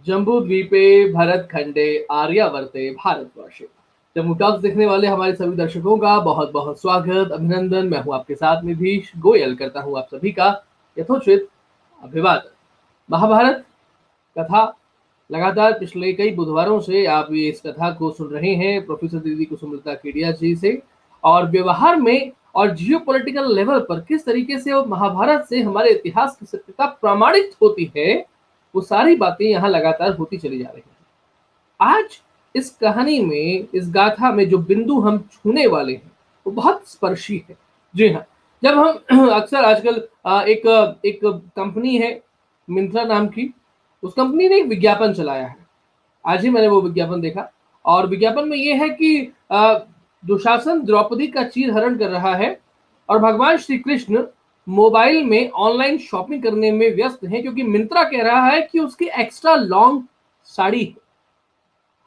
जम्बूद्वीपे भरतखंडे आर्यावर्ते भारतवर्षे। जम्मू टॉक्स देखने वाले हमारे सभी दर्शकों का बहुत बहुत स्वागत, अभिनंदन। मैं हूं आपके साथ निधीश गोयल, करता हूं आप सभी का यथोचित अभिवादन। महाभारत कथा लगातार पिछले कई बुधवारों से आप ये इस कथा को सुन रहे हैं प्रोफेसर दीदी कुसुमलता केडिया जी से, और व्यवहार में और जियोपॉलिटिकल लेवल पर किस तरीके से वो महाभारत से हमारे इतिहास की सत्यता प्रमाणित होती है, वो सारी बातें यहाँ लगातार होती चली जा रही हैं। आज इस कहानी में, इस गाथा में जो बिंदु हम छूने वाले हैं वो बहुत स्पर्शी है। जी हाँ, जब हम अक्सर आजकल एक एक कंपनी है मिंत्रा नाम की, उस कंपनी ने एक विज्ञापन चलाया है। आज ही मैंने वो विज्ञापन देखा, और विज्ञापन में ये है कि दुशासन द्रौपदी का चीरहरण कर रहा है और भगवान श्री कृष्ण मोबाइल में ऑनलाइन शॉपिंग करने में व्यस्त हैं, क्योंकि मिंत्रा कह रहा है कि उसकी एक्स्ट्रा लॉन्ग साड़ी है।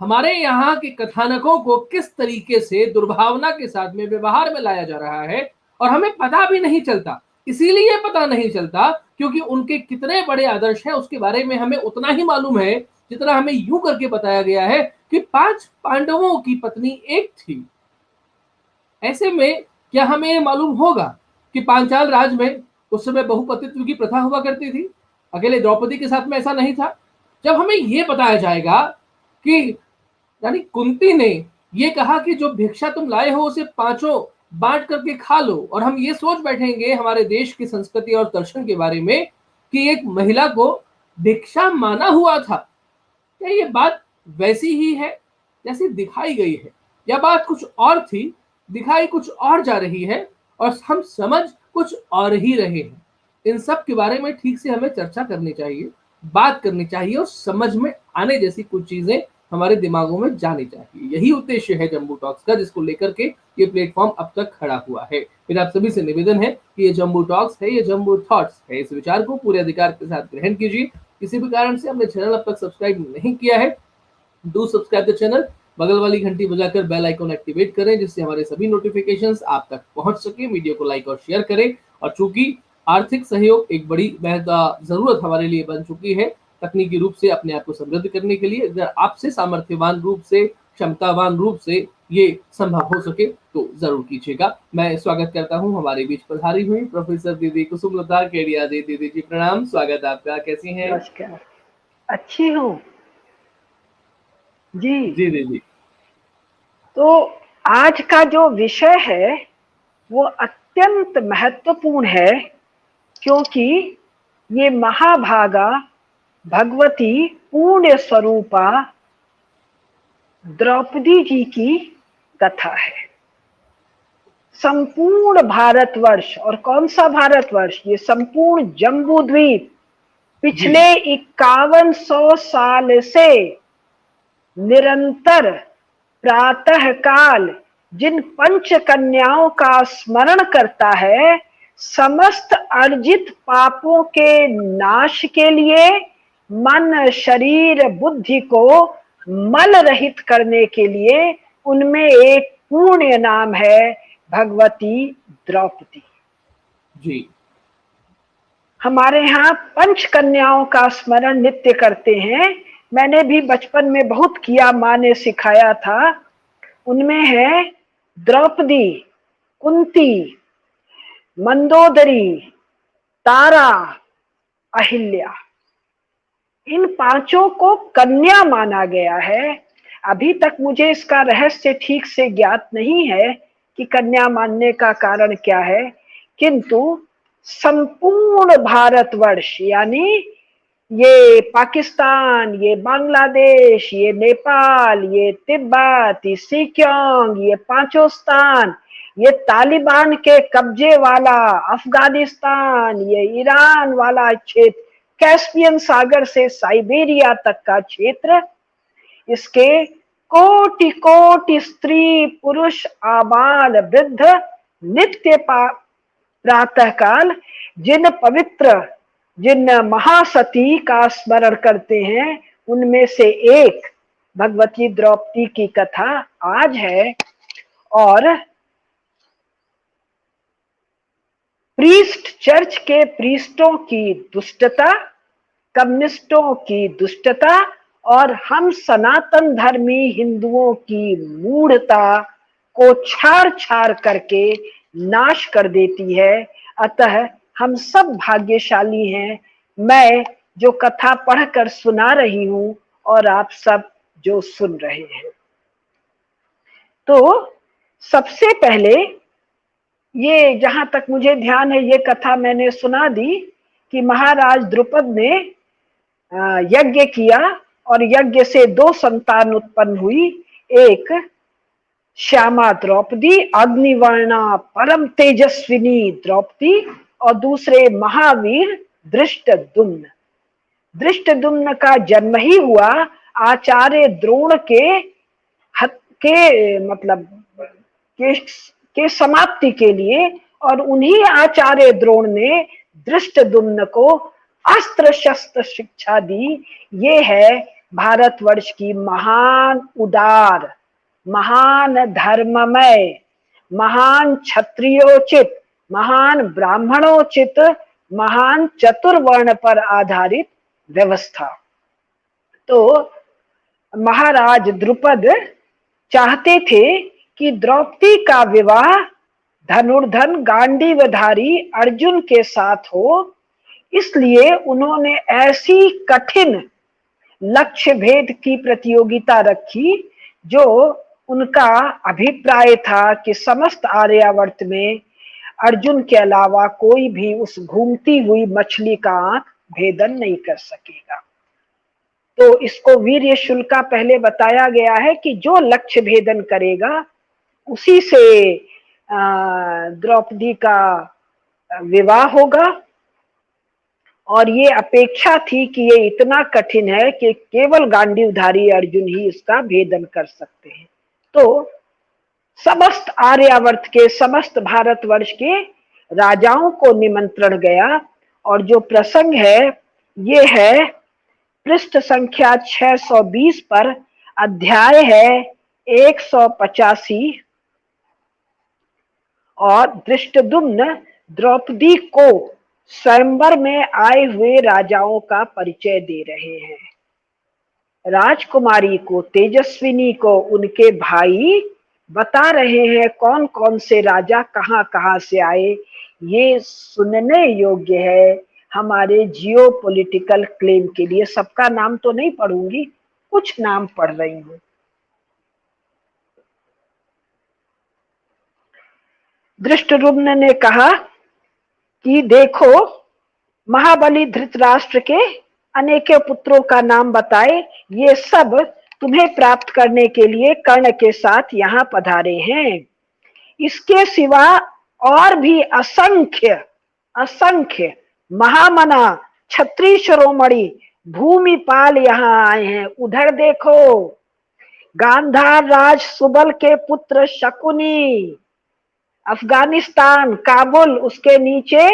हमारे यहाँ के कथानकों को किस तरीके से दुर्भावना के साथ में व्यवहार में लाया जा रहा है, और हमें पता भी नहीं चलता। इसीलिए पता नहीं चलता क्योंकि उनके कितने बड़े आदर्श हैं उसके बारे में हमें उतना ही मालूम है जितना हमें यूं करके बताया गया है कि 5 पांडवों की पत्नी एक थी। ऐसे में क्या हमें ये मालूम होगा कि पांचाल राज में उस समय बहुपतित्व की प्रथा हुआ करती थी? अकेले द्रौपदी के साथ में ऐसा नहीं था। जब हमें यह बताया जाएगा कि यानी कुंती ने ये कहा कि जो भिक्षा तुम लाए हो उसे पांचों बांट करके खा लो, और हम ये सोच बैठेंगे हमारे देश की संस्कृति और दर्शन के बारे में कि एक महिला को भिक्षा माना हुआ था। क्या ये बात वैसी ही है जैसी दिखाई गई है, या बात कुछ और थी, दिखाई कुछ और जा रही है और हम समझ कुछ और ही रहे हैं? इन सब के बारे में ठीक से हमें चर्चा करनी चाहिए, बात करनी चाहिए, और समझ में आने जैसी कुछ चीजें हमारे दिमागों में जानी चाहिए। यही उद्देश्य है जम्बू टॉक्स का, जिसको लेकर के ये प्लेटफॉर्म अब तक खड़ा हुआ है। फिर आप सभी से निवेदन है कि ये जम्बू टॉक्स है, ये जम्बू थॉट्स है। इस विचार को पूरे अधिकार के साथ ग्रहण कीजिए। किसी भी कारण से हमने चैनल अब तक सब्सक्राइब नहीं किया है, डू सब्सक्राइब द चैनल। बगल वाली घंटी बजाकर बेल आइकन एक्टिवेट करें, जिससे हमारे सभी नोटिफिकेशंस आप तक पहुंच सके। वीडियो को लाइक और शेयर करें। और चूंकि आर्थिक सहयोग एक बड़ी जरूरत हमारे लिए बन चुकी है तकनीकी रूप से अपने आप को समृद्ध करने के लिए, अगर आपसे सामर्थ्यवान रूप से, क्षमतावान रूप से ये संभव हो सके तो जरूर कीजिएगा। मैं स्वागत करता हूं हमारे बीच पधारी हुई प्रोफेसर दीदी कुसुमलता केडिया जी। दीदी जी प्रणाम, स्वागत आपका। कैसी हैं? नमस्कार। अच्छी हूँ जी। जी दीदी। तो आज का जो विषय है वो अत्यंत महत्वपूर्ण है, क्योंकि ये महाभागा भगवती पूर्ण स्वरूपा द्रौपदी जी की कथा है। संपूर्ण भारतवर्ष, और कौन सा भारतवर्ष, ये संपूर्ण जम्बू द्वीप जी पिछले 5100 साल से निरंतर प्रातः काल जिन पंच कन्याओं का स्मरण करता है, समस्त अर्जित पापों के नाश के लिए, मन शरीर बुद्धि को मल रहित करने के लिए, उनमें एक पुण्य नाम है भगवती द्रौपदी। जी हमारे यहाँ पंच कन्याओं का स्मरण नित्य करते हैं। मैंने भी बचपन में बहुत किया, माँ ने सिखाया था। उनमें है द्रौपदी, कुंती, मंदोदरी, तारा, अहिल्या। इन पांचों को कन्या माना गया है। अभी तक मुझे इसका रहस्य ठीक से ज्ञात नहीं है कि कन्या मानने का कारण क्या है, किंतु संपूर्ण भारतवर्ष, यानी ये पाकिस्तान, ये बांग्लादेश, ये नेपाल, ये तिब्बत, ये सिक्योंग, ये पांचोस्तान, ये तालिबान के कब्जे वाला अफगानिस्तान, ये ईरान वाला क्षेत्र, कैस्पियन सागर से साइबेरिया तक का क्षेत्र, इसके कोटि कोटि स्त्री पुरुष आबाल वृद्ध नित्य प्रातः काल जिन महासती का स्मरण करते हैं, उनमें से एक भगवती द्रौपदी की कथा आज है। और प्रीस्ट, चर्च के प्रीस्टों की दुष्टता, कम्युनिस्टों की दुष्टता और हम सनातन धर्मी हिंदुओं की मूढ़ता को छाड़ छाड़ करके नाश कर देती है। अतः हम सब भाग्यशाली हैं, मैं जो कथा पढ़कर सुना रही हूं और आप सब जो सुन रहे हैं। तो सबसे पहले ये जहां तक मुझे ध्यान है, ये कथा मैंने सुना दी कि महाराज द्रुपद ने यज्ञ किया और यज्ञ से 2 संतान उत्पन्न हुई। एक श्यामा द्रौपदी, अग्निवर्णा परम तेजस्विनी द्रौपदी, और दूसरे महावीर धृष्टद्युम्न। धृष्टद्युम्न का जन्म ही हुआ आचार्य द्रोण के समाप्ति के लिए, और उन्हीं आचार्य द्रोण ने धृष्टद्युम्न को अस्त्र शस्त्र शिक्षा दी। ये है भारतवर्ष की महान उदार, महान धर्ममय, महान क्षत्रियोचित, महान ब्राह्मणोचित, महान चतुर्वर्ण पर आधारित व्यवस्था। तो महाराज द्रुपद चाहते थे कि द्रौपदी का विवाह धनुर्धर गांडीवधारी अर्जुन के साथ हो, इसलिए उन्होंने ऐसी कठिन लक्ष्य भेद की प्रतियोगिता रखी जो उनका अभिप्राय था कि समस्त आर्यावर्त में अर्जुन के अलावा कोई भी उस घूमती हुई मछली का आंख भेदन नहीं कर सकेगा। तो इसको वीर्य शुल्का पहले बताया गया है कि जो लक्ष्य भेदन करेगा उसी से द्रौपदी का विवाह होगा। और ये अपेक्षा थी कि ये इतना कठिन है कि केवल गांडीवधारी अर्जुन ही इसका भेदन कर सकते हैं। तो समस्त आर्यावर्त के, समस्त भारतवर्ष के राजाओं को निमंत्रण गया, और जो प्रसंग है ये है पृष्ठ संख्या 620 पर, अध्याय है 185, और धृष्टद्युम्न द्रौपदी को स्वयंवर में आए हुए राजाओं का परिचय दे रहे हैं। राजकुमारी को, तेजस्विनी को उनके भाई बता रहे हैं कौन कौन से राजा कहाँ कहाँ से आए। ये सुनने योग्य है हमारे जियो पॉलिटिकल क्लेम के लिए। सबका नाम तो नहीं पढ़ूंगी, कुछ नाम पढ़ रही हूँ। धृष्टद्युम्न ने कहा कि देखो, महाबली धृतराष्ट्र के अनेकों पुत्रों का नाम बताए, ये सब तुम्हें प्राप्त करने के लिए कर्ण के साथ यहाँ पधारे हैं। इसके सिवा और भी असंख्य असंख्य महामना क्षत्रिय शिरोमणि भूमिपाल यहाँ आए हैं। उधर देखो, गांधार राज सुबल के पुत्र शकुनी, अफगानिस्तान काबुल, उसके नीचे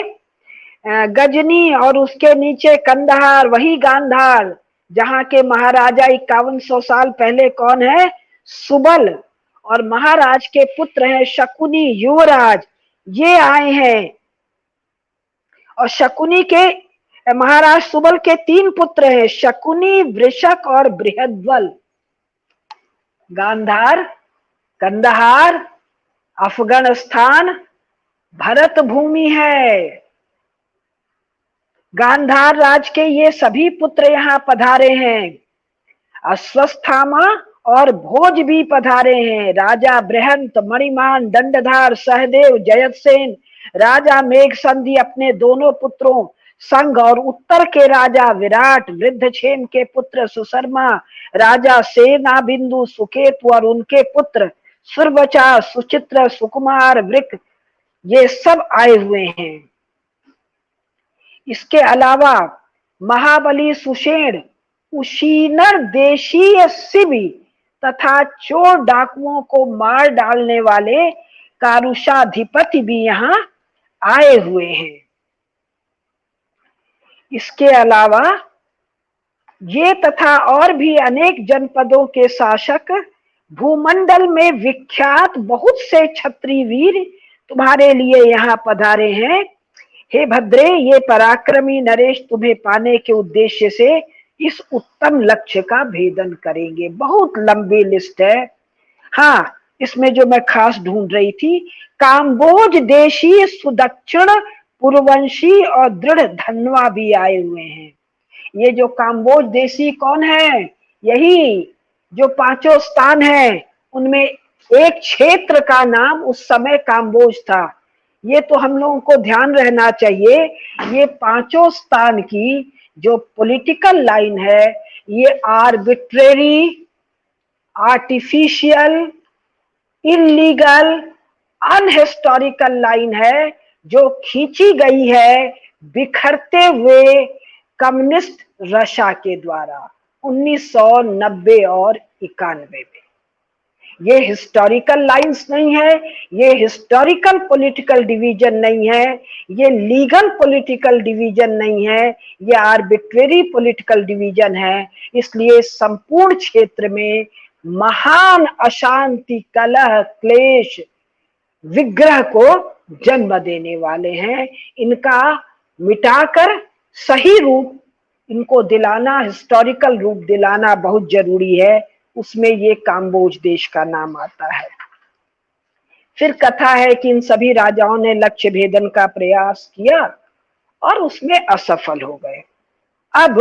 गजनी और उसके नीचे कंदहार, वही गांधार जहां के महाराजा 5100 साल पहले कौन है? सुबल, और महाराज के पुत्र हैं शकुनी युवराज, ये आए हैं। और शकुनी के, महाराज सुबल के 3 पुत्र हैं, शकुनी, वृषक और बृहद्वल। गांधार, कंदहार, अफगानिस्तान भरत भूमि है। गांधार राज के ये सभी पुत्र यहाँ पधारे हैं। अश्वस्थामा और भोज भी पधारे हैं। राजा बृहंत, मणिमान, दंडधार, सहदेव, जयसेन, राजा मेघसंधि अपने दोनों पुत्रों संग, और उत्तर के राजा विराट, वृद्धक्षेम के पुत्र सुशर्मा, राजा सेनाबिंदु, सुकेतु और उनके पुत्र सुरवचा, सुचित्र, सुकुमार, वृक, ये सब आए हुए हैं। इसके अलावा महाबली सुषेण, उशीनर देशीय शिवी तथा चोर डाकुओं को मार डालने वाले कारुषाधिपति भी यहाँ आए हुए हैं। इसके अलावा ये तथा और भी अनेक जनपदों के शासक, भूमंडल में विख्यात बहुत से क्षत्रिय वीर तुम्हारे लिए यहाँ पधारे हैं। हे भद्रे, ये पराक्रमी नरेश तुम्हें पाने के उद्देश्य से इस उत्तम लक्ष्य का भेदन करेंगे। बहुत लंबी लिस्ट है। हाँ, इसमें जो मैं खास ढूंढ रही थी, काम्बोज देशी सुदक्षिण पूर्ववंशी और दृढ़ धनवा भी आए हुए हैं। ये जो काम्बोज देशी कौन है? यही जो पांचों स्थान है उनमें एक क्षेत्र का नाम उस समय काम्बोज था। ये तो हम लोगों को ध्यान रहना चाहिए। ये पांचों स्थान की जो पॉलिटिकल लाइन है, ये आर्बिट्रेरी, आर्टिफिशियल, इलीगल, अनहिस्टोरिकल लाइन है, जो खींची गई है बिखरते हुए कम्युनिस्ट रशिया के द्वारा 1990 और 91 में। ये हिस्टोरिकल लाइंस नहीं है, ये हिस्टोरिकल पॉलिटिकल डिवीजन नहीं है, ये लीगल पॉलिटिकल डिवीजन नहीं है, ये आर्बिट्रेरी पॉलिटिकल डिवीजन है। इसलिए संपूर्ण क्षेत्र में महान अशांति, कलह, क्लेश, विग्रह को जन्म देने वाले हैं। इनका मिटाकर सही रूप इनको दिलाना, हिस्टोरिकल रूप दिलाना बहुत जरूरी है। उसमें ये काम्बोज देश का नाम आता है। फिर कथा है कि इन सभी राजाओं ने लक्ष्य भेदन का प्रयास किया और उसमें असफल हो गए। अब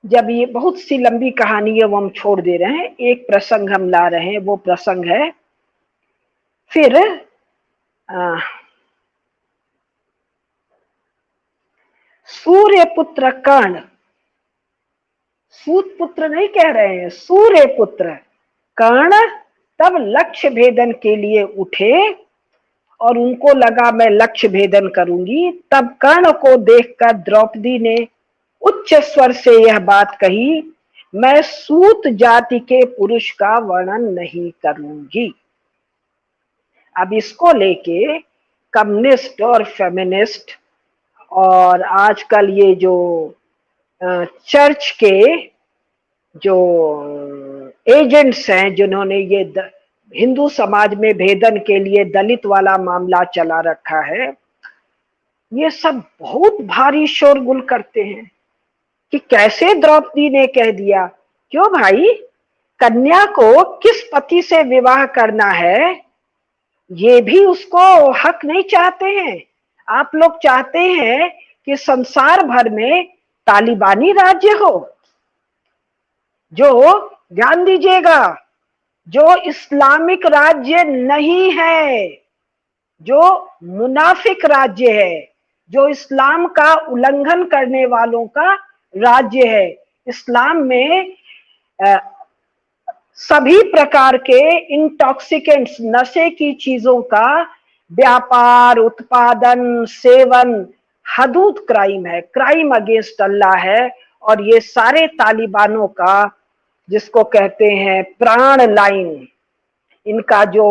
जब ये बहुत सी लंबी कहानी है वो हम छोड़ दे रहे हैं, एक प्रसंग हम ला रहे हैं। वो प्रसंग है फिर सूर्य पुत्र कर्ण, सूत पुत्र नहीं कह रहे हैं, सूर्य पुत्र कर्ण तब लक्ष्य भेदन के लिए उठे और उनको लगा मैं लक्ष्य भेदन करूंगी। तब कर्ण को देखकर द्रौपदी ने उच्च स्वर से यह बात कही, मैं सूत जाति के पुरुष का वर्णन नहीं करूंगी। अब इसको लेके कम्युनिस्ट और फेमिनिस्ट और आजकल ये जो चर्च के जो एजेंट्स हैं जिन्होंने ये हिंदू समाज में भेदन के लिए दलित वाला मामला चला रखा है, ये सब बहुत भारी शोरगुल करते हैं कि कैसे द्रौपदी ने कह दिया। क्यों भाई, कन्या को किस पति से विवाह करना है ये भी उसको हक नहीं चाहते हैं। आप लोग चाहते हैं कि संसार भर में तालिबानी राज्य हो, जो ध्यान दीजिएगा जो इस्लामिक राज्य नहीं है, जो मुनाफिक राज्य है, जो इस्लाम का उल्लंघन करने वालों का राज्य है। इस्लाम में सभी प्रकार के इंटॉक्सिकेंट्स, नशे की चीजों का व्यापार, उत्पादन, सेवन हदूद क्राइम है, क्राइम अगेंस्ट अल्लाह है। और ये सारे तालिबानों का, जिसको कहते हैं प्राण लाइन, इनका जो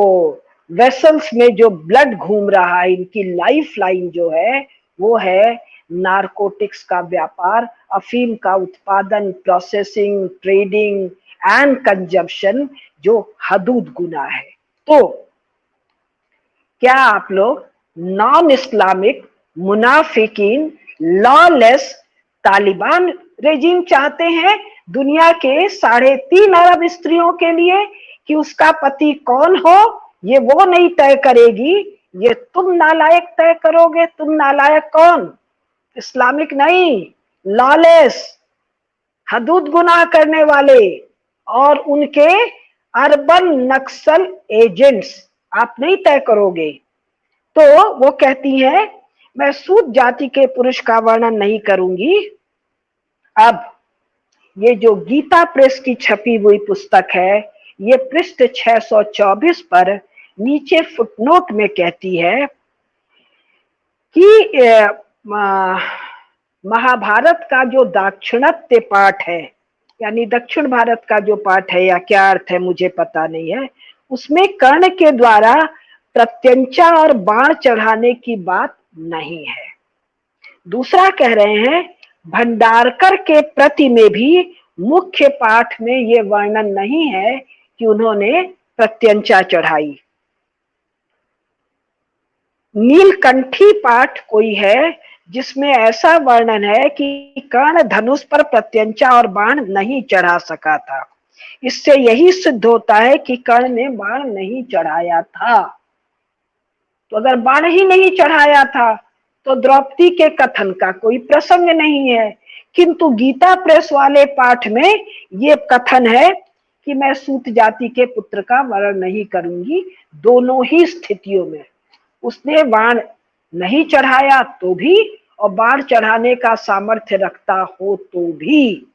वेसल्स में जो ब्लड घूम रहा है, इनकी लाइफ लाइन जो है वो है नारकोटिक्स का व्यापार, अफीम का उत्पादन, प्रोसेसिंग, ट्रेडिंग एंड कंजप्शन, जो हदूद गुनाह है। तो क्या आप लोग नॉन इस्लामिक मुनाफिकीन लॉलेस तालिबान रेजिम चाहते हैं दुनिया के 3.5 अरब स्त्रियों के लिए कि उसका पति कौन हो ये वो नहीं तय करेगी, ये तुम नालायक तय करोगे। तुम नालायक कौन? इस्लामिक नहीं, लॉलेस, हदूद गुनाह करने वाले और उनके अर्बन नक्सल एजेंट्स आप नहीं तय करोगे। तो वो कहती है मैं सूत जाति के पुरुष का वर्णन नहीं करूंगी। अब ये जो गीता प्रेस की छपी हुई पुस्तक है, ये पृष्ठ 624 पर नीचे फुटनोट में कहती है कि महाभारत का जो दाक्षिणात्य पाठ है, यानी दक्षिण भारत का जो पाठ है, या क्या अर्थ है मुझे पता नहीं है, उसमें कर्ण के द्वारा प्रत्यंचा और बाण चढ़ाने की बात नहीं है। दूसरा कह रहे हैं भंडारकर के प्रति में भी मुख्य पाठ में ये वर्णन नहीं है कि उन्होंने प्रत्यंचा चढ़ाई। नीलकंठी पाठ कोई है जिसमें ऐसा वर्णन है कि कर्ण धनुष पर प्रत्यंचा और बाण नहीं चढ़ा सका था। इससे यही सिद्ध होता है कि कर्ण ने बाण नहीं चढ़ाया था। तो अगर बाण ही नहीं चढ़ाया था तो द्रौपदी के कथन का कोई प्रसंग नहीं है। किंतु गीता प्रेस वाले पाठ में ये कथन है कि मैं सूत जाति के पुत्र का वर्ण नहीं करूंगी। दोनों ही स्थितियों में उसने बाण नहीं चढ़ाया तो भी, और बाण चढ़ाने का सामर्थ्य रखता हो तो भी,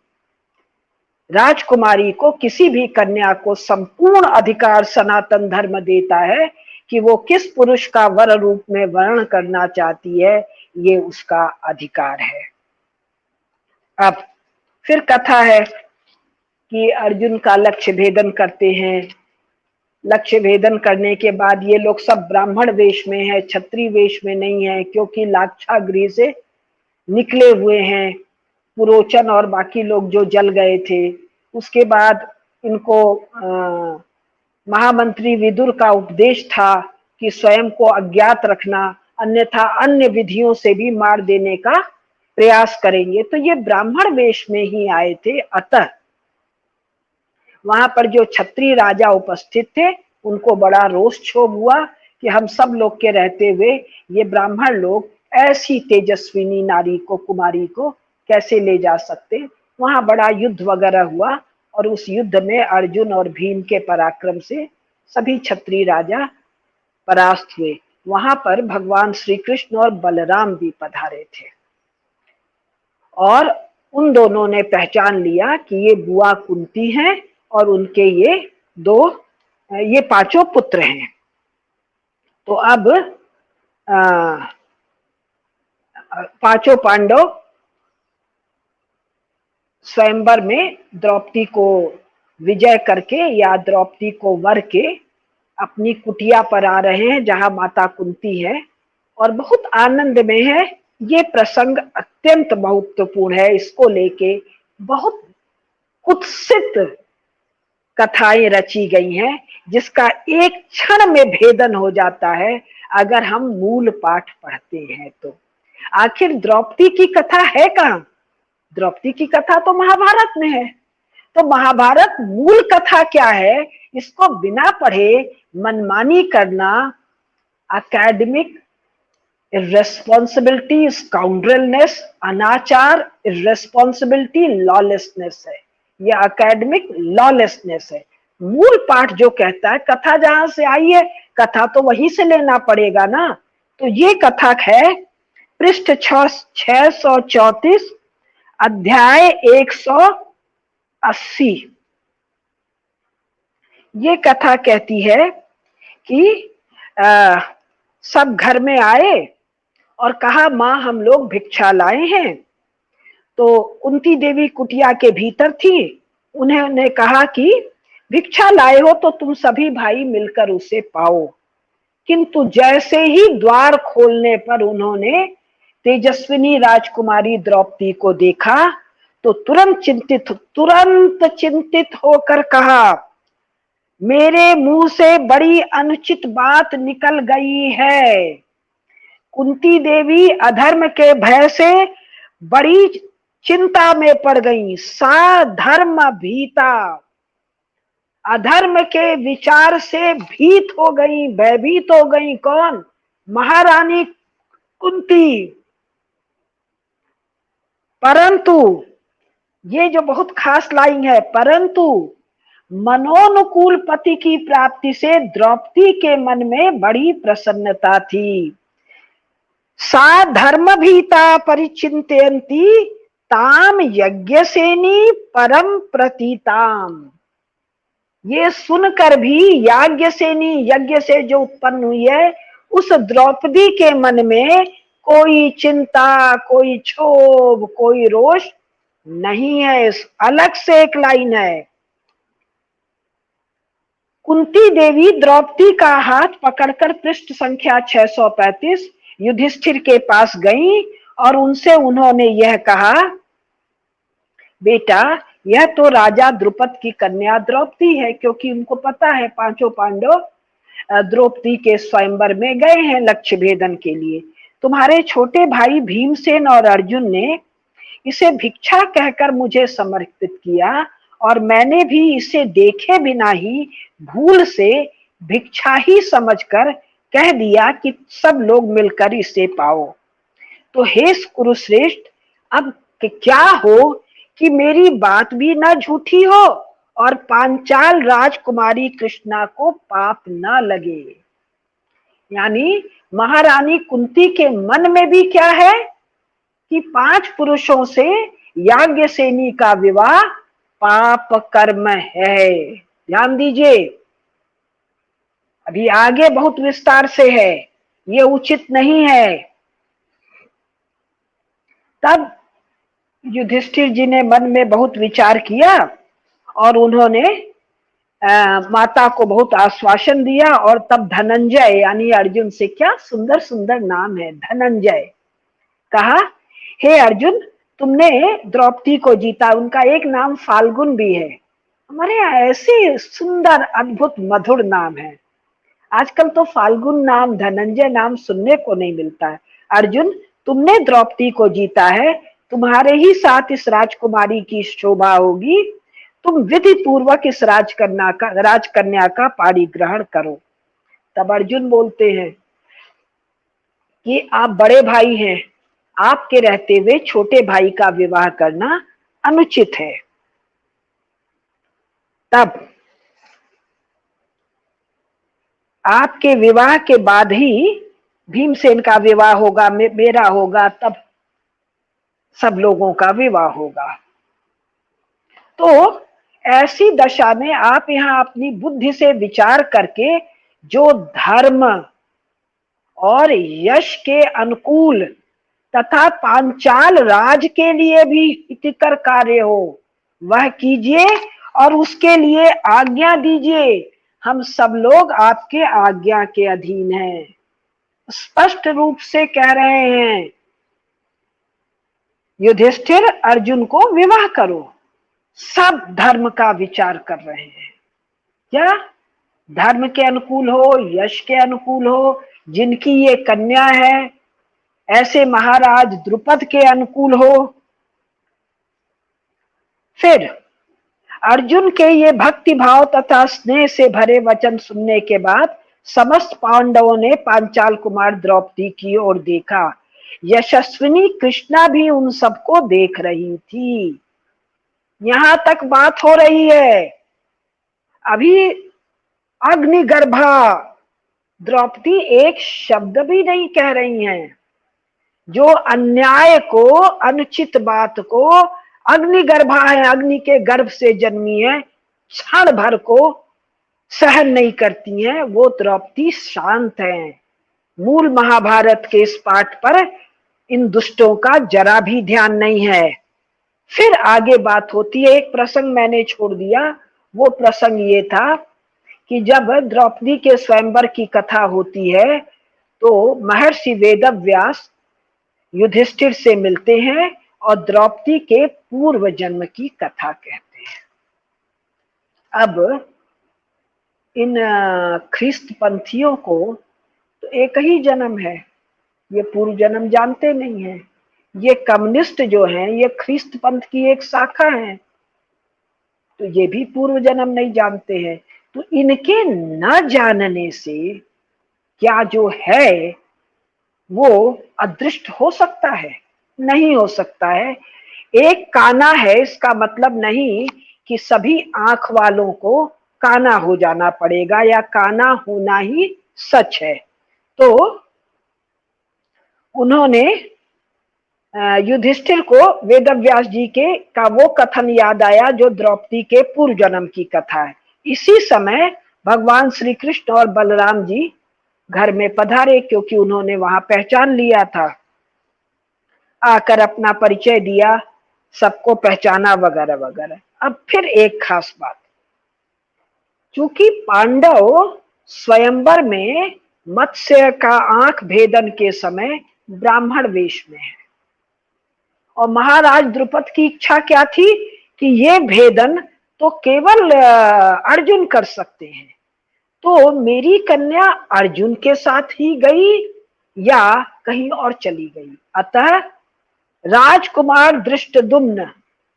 राजकुमारी को, किसी भी कन्या को संपूर्ण अधिकार सनातन धर्म देता है कि वो किस पुरुष का वर रूप में वर्ण करना चाहती है, ये उसका अधिकार है। अब फिर कथा है कि अर्जुन का लक्ष्य भेदन करते हैं। लक्ष्य भेदन करने के बाद ये लोग सब ब्राह्मण वेश में है, क्षत्रिय वेश में नहीं है, क्योंकि लाक्षागृह से निकले हुए हैं। पुरोचन और बाकी लोग जो जल गए थे, उसके बाद इनको महामंत्री विदुर का उपदेश था कि स्वयं को अज्ञात रखना, अन्यथा अन्य विधियों से भी मार देने का प्रयास करेंगे। तो ये ब्राह्मण वेश में ही आए थे। अतः वहां पर जो क्षत्रिय राजा उपस्थित थे उनको बड़ा रोष क्षोभ हुआ कि हम सब लोग के रहते हुए ये ब्राह्मण लोग ऐसी तेजस्विनी नारी को, कुमारी को कैसे ले जा सकते। वहां बड़ा युद्ध वगैरह हुआ और उस युद्ध में अर्जुन और भीम के पराक्रम से सभी क्षत्रिय राजा परास्त हुए। वहां पर भगवान श्री कृष्ण और बलराम भी पधारे थे और उन दोनों ने पहचान लिया कि ये बुआ कुंती हैं और उनके ये पांचों पुत्र हैं। तो अब पांचों पांडव स्वयंवर में द्रौपदी को विजय करके या द्रौपदी को वर के अपनी कुटिया पर आ रहे हैं जहां माता कुंती है और बहुत आनंद में है। ये प्रसंग अत्यंत महत्वपूर्ण है। इसको लेके बहुत कुत्सित कथाएं रची गई हैं जिसका एक क्षण में भेदन हो जाता है अगर हम मूल पाठ पढ़ते हैं तो। आखिर द्रौपदी की कथा है कहां? द्रौपदी की कथा तो महाभारत में है। तो महाभारत मूल कथा क्या है, इसको बिना पढ़े मनमानी करना अकेडमिक इर्रेस्पॉन्सिबिलिटी, स्काउंड्रलनेस, अनाचार, इर्रेस्पॉन्सिबिलिटी, लॉलेसनेस है। यह अकेडमिक लॉलेसनेस है। मूल पाठ जो कहता है, कथा जहां से आई है कथा तो वहीं से लेना पड़ेगा ना। तो ये कथा है पृष्ठ 634, अध्याय 180। ये कथा कहती है कि सब घर में आए और कहा माँ हम लोग भिक्षा लाए हैं। तो कुंती देवी कुटिया के भीतर थी। उन्होंने कहा कि भिक्षा लाए हो तो तुम सभी भाई मिलकर उसे पाओ। किंतु जैसे ही द्वार खोलने पर उन्होंने तेजस्विनी राजकुमारी द्रौपदी को देखा तो तुरंत चिंतित होकर कहा मेरे मुंह से बड़ी अनुचित बात निकल गई है। कुंती देवी अधर्म के भय से बड़ी चिंता में पड़ गई। सा धर्म भीता, अधर्म के विचार से भीत हो गई, भयभीत हो गई। कौन? महारानी कुंती। परंतु ये जो बहुत खास लाइन है, परंतु मनोनुकूल पति की प्राप्ति से द्रौपदी के मन में बड़ी प्रसन्नता थी। सा धर्म भीता परिचिंतयन्ती ताम यज्ञसेनी परम प्रतीताम। ये सुनकर भी याज्ञसेनी, यज्ञ से जो उत्पन्न हुई है, उस द्रौपदी के मन में कोई चिंता, कोई क्षोभ, कोई रोष नहीं है। अलग से एक लाइन है, कुंती देवी द्रौपदी का हाथ पकड़कर पृष्ठ संख्या 635 युधिष्ठिर के पास गई और उनसे उन्होंने यह कहा बेटा यह तो राजा द्रुपद की कन्या द्रौपदी है, क्योंकि उनको पता है पांचों पांडव द्रौपदी के स्वयंवर में गए हैं लक्ष्य भेदन के लिए। तुम्हारे छोटे भाई भीमसेन और अर्जुन ने इसे भिक्षा कहकर मुझे समर्पित किया और मैंने भी इसे देखे बिना ही भूल से भिक्षा ही समझकर कह दिया कि सब लोग मिलकर इसे पाओ। तो हे कुरुश्रेष्ठ, अब क्या हो कि मेरी बात भी न झूठी हो और पांचाल राजकुमारी कृष्णा को पाप न लगे। यानी महारानी कुंती के मन में भी क्या है कि 5 पुरुषों से याज्ञसेनी का विवाह पाप कर्म है। ध्यान दीजिए, अभी आगे बहुत विस्तार से है, ये उचित नहीं है। तब युधिष्ठिर जी ने मन में बहुत विचार किया और उन्होंने माता को बहुत आश्वासन दिया और तब धनंजय यानी अर्जुन से, क्या सुंदर सुंदर नाम है, धनंजय, कहा हे अर्जुन, तुमने द्रौपदी को जीता। उनका एक नाम फाल्गुन भी है। हमारे यहाँ ऐसे सुंदर अद्भुत मधुर नाम है। आजकल तो फाल्गुन नाम, धनंजय नाम सुनने को नहीं मिलता है। अर्जुन, तुमने द्रौपदी को जीता है, तुम्हारे ही साथ इस राजकुमारी की शोभा होगी। तुम विधि पूर्वक इस राजकन्या का पाणी ग्रहण करो। तब अर्जुन बोलते हैं कि आप बड़े भाई हैं, आपके रहते हुए छोटे भाई का विवाह करना अनुचित है। तब आपके विवाह के बाद ही भीमसेन का विवाह होगा, मेरा होगा, तब सब लोगों का विवाह होगा। तो ऐसी दशा में आप यहाँ अपनी बुद्धि से विचार करके जो धर्म और यश के अनुकूल तथा पांचाल राज के लिए भी हितकर कार्य हो वह कीजिए और उसके लिए आज्ञा दीजिए। हम सब लोग आपके आज्ञा के अधीन हैं। स्पष्ट रूप से कह रहे हैं युधिष्ठिर, अर्जुन को विवाह करो। सब धर्म का विचार कर रहे हैं, क्या धर्म के अनुकूल हो, यश के अनुकूल हो, जिनकी ये कन्या है ऐसे महाराज द्रुपद के अनुकूल हो। फिर अर्जुन के ये भक्ति भाव तथा स्नेह से भरे वचन सुनने के बाद समस्त पांडवों ने पांचाल कुमार द्रौपदी की ओर देखा। यशस्विनी कृष्णा भी उन सबको देख रही थी। यहां तक बात हो रही है। अभी अग्निगर्भा द्रौपदी एक शब्द भी नहीं कह रही हैं। जो अन्याय को, अनुचित बात को, अग्निगर्भा है, अग्नि के गर्भ से जन्मी है, क्षण भर को सहन नहीं करती हैं, वो द्रौपदी शांत है। मूल महाभारत के इस पाठ पर इन दुष्टों का जरा भी ध्यान नहीं है। फिर आगे बात होती है। एक प्रसंग मैंने छोड़ दिया, वो प्रसंग ये था कि जब द्रौपदी के स्वयंवर की कथा होती है तो महर्षि वेदव्यास युधिष्ठिर से मिलते हैं और द्रौपदी के पूर्व जन्म की कथा कहते हैं। अब इन ख्रिस्त पंथियों को तो एक ही जन्म है, ये पूर्व जन्म जानते नहीं है। ये कम्युनिस्ट जो हैं, ये ख्रिस्त पंथ की एक शाखा है, तो ये भी पूर्व जन्म नहीं जानते हैं। तो इनके न जानने से क्या जो है वो अदृष्ट हो सकता है? नहीं हो सकता है। एक काना है, इसका मतलब नहीं कि सभी आंख वालों को काना हो जाना पड़ेगा या काना होना ही सच है। तो उन्होंने युधिष्ठिर को वेदव्यास जी के का वो कथन याद आया जो द्रौपदी के पूर्व जन्म की कथा है। इसी समय भगवान श्री कृष्ण और बलराम जी घर में पधारे, क्योंकि उन्होंने वहां पहचान लिया था। आकर अपना परिचय दिया, सबको पहचाना वगैरह वगैरह। अब फिर एक खास बात, चूंकि पांडव स्वयंवर में मत्स्य का आंख भेदन के समय ब्राह्मण वेश में है और महाराज द्रुपद की इच्छा क्या थी कि ये भेदन तो केवल अर्जुन कर सकते हैं, तो मेरी कन्या अर्जुन के साथ ही गई या कहीं और चली गई। अतः राजकुमार धृष्टद्युम्न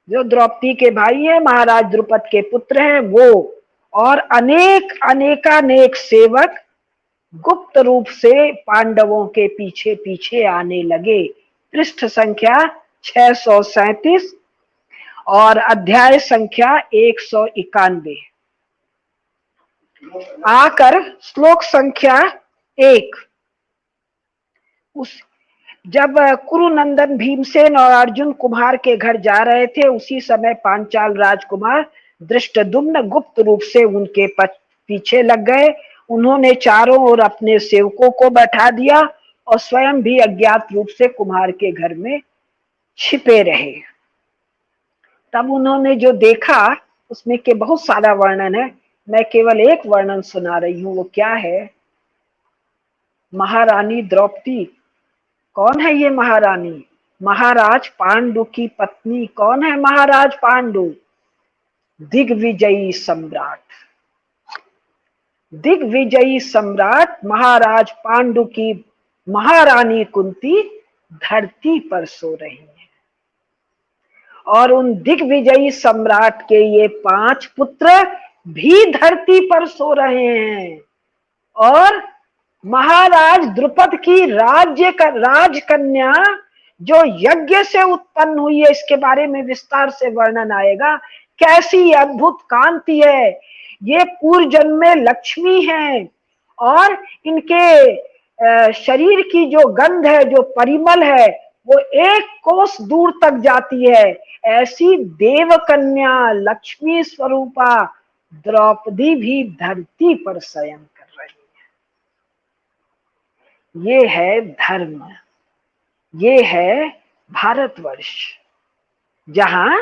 जो द्रौपदी के भाई हैं, महाराज द्रुपद के पुत्र हैं, वो और अनेक अनेकानेक सेवक गुप्त रूप से पांडवों के पीछे पीछे आने लगे। पृष्ठ संख्या 637 और अध्याय संख्या 191। आकर श्लोक संख्या 1। जब कुरुनंदन भीमसेन और अर्जुन कुमार के घर जा रहे थे, उसी समय पांचाल राजकुमार धृष्टद्युम्न गुप्त रूप से उनके पीछे लग गए। उन्होंने चारों ओर अपने सेवकों को बैठा दिया और स्वयं भी अज्ञात रूप से कुम्हार के घर में छिपे रहे। तब उन्होंने जो देखा उसमें के बहुत सारा वर्णन है, मैं केवल एक वर्णन सुना रही हूँ। वो क्या है? महारानी द्रौपदी। कौन है ये महारानी? महाराज पांडु की पत्नी। कौन है महाराज पांडु? दिग्विजयी सम्राट। दिग्विजयी सम्राट महाराज पांडु की महारानी कुंती धरती पर सो रही है और उन दिग्विजयी सम्राट के ये 5 पुत्र भी धरती पर सो रहे हैं। और महाराज द्रुपद की राजकन्या जो यज्ञ से उत्पन्न हुई है, इसके बारे में विस्तार से वर्णन आएगा। कैसी अद्भुत कांति है! ये पूर्व जन्म में लक्ष्मी है और इनके शरीर की जो गंध है, जो परिमल है, वो 1 कोस दूर तक जाती है। ऐसी देव कन्या लक्ष्मी स्वरूपा द्रौपदी भी धरती पर शयन कर रही है। ये है धर्म, ये है भारतवर्ष, जहां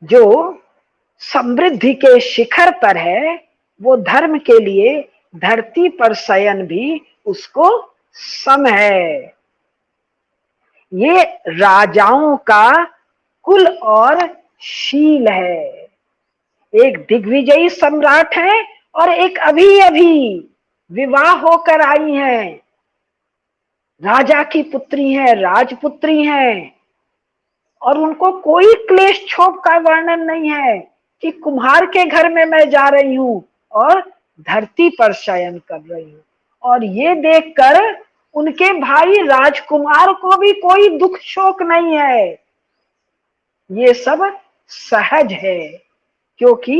जो समृद्धि के शिखर पर है, वो धर्म के लिए धरती पर शयन भी उसको सम है। ये राजाओं का कुल और शील है। एक दिग्विजयी सम्राट है और एक अभी अभी विवाह होकर आई है, राजा की पुत्री है, राजपुत्री है, और उनको कोई क्लेश क्षोभ का वर्णन नहीं है कि कुम्हार के घर में मैं जा रही हूं और धरती पर शयन कर रही हूं। और ये देखकर उनके भाई राजकुमार को भी कोई दुख शोक नहीं है। ये सब सहज है, क्योंकि